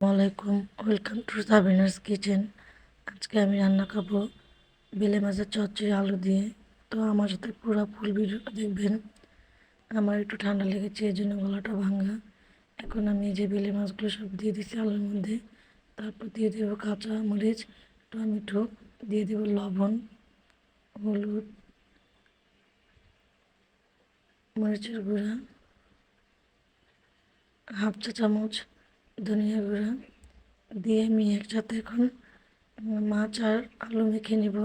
আসসালামাইকুম, welcome to Sabinus kitchen. আজকে আমি রান্না করবো বেলে মাছের চচ্চড়ি আলু দিয়ে। তো আমার সাথে পুরো ফুল ভিডিওটা দেখবেন। আমার একটু ঠান্ডা লেগেছে, এই জন্য গলাটা ভাঙা। এখন আমি এই যে বেলে মাছগুলো সব দিয়ে দিচ্ছি আলুর মধ্যে। তারপর দিয়ে দেবো কাঁচা মরিচ, টমেটো, দিয়ে দেবো লবণ, হলুদ, মরিচের গুঁড়া, হাফ চা চামচ ধনিয়া গুঁড়া দিয়ে আমি একসাথে এখন মাছ আর আলু মেখে নিব।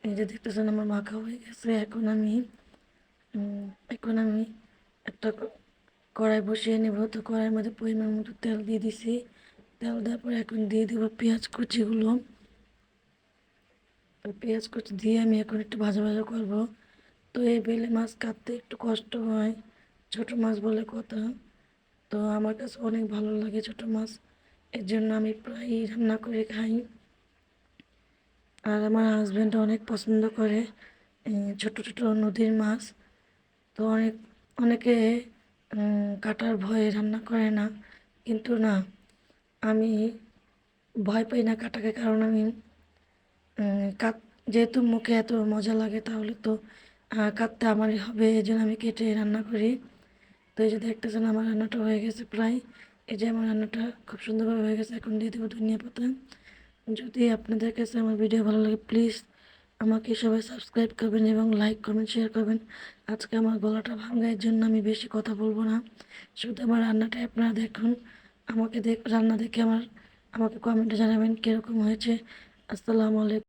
এই যে দেখতেছেন আমার মাখা হয়ে গেছে। এখন আমি একটা কড়াই বসিয়ে নেব। তো কড়াইয়ের মধ্যে পরিমাণ মতো তেল দিয়ে দিছি। তেল দেওয়ার পর এখন দিয়ে দেবো পেঁয়াজ কুচিগুলো। তো পেঁয়াজ কুচি দিয়ে আমি এখন একটু ভাজা ভাজা করব। তো এই বেলে মাছ কাটতে একটু কষ্ট হয়, ছোট মাছ বলে কথা। তো আমার কাছে অনেক ভালো লাগে ছোট মাছ, এর জন্য আমি প্রায়ই রান্না করে খাই। আর আমার হাজব্যান্ড অনেক পছন্দ করে ছোট ছোট নদীর মাছ। তো অনেকে কাটার ভয়ে রান্না করে না, কিন্তু না, আমি ভয় পাই না কাটাকে। কারণ আমি কাট যেহেতু মুখে এত মজা লাগে, তাহলে তো কাটতে আমারই হবে, এই জন্য আমি কেটে রান্না করি। তো এই যে দেখতেছেন আমার রান্নাটা হয়ে গেছে প্রায়। এই যে আমার রান্নাটা খুব সুন্দরভাবে হয়ে গেছে। এখন দিয়ে দেবো ধনিয়া পাতা। যদি আপনাদের কাছে আমার ভিডিও ভালো লাগে, প্লিজ আমাকে সবাই সাবস্ক্রাইব করবেন এবং লাইক কমেন্ট শেয়ার করবেন। আজকে আমার গলাটা ভাঙা, এর জন্য আমি বেশি কথা বলবো না, শুধু আমার রান্নাটাই আপনারা দেখুন। রান্না দেখে আমাকে কমেন্টে জানাবেন কীরকম হয়েছে। আসসালামু আলাইকুম।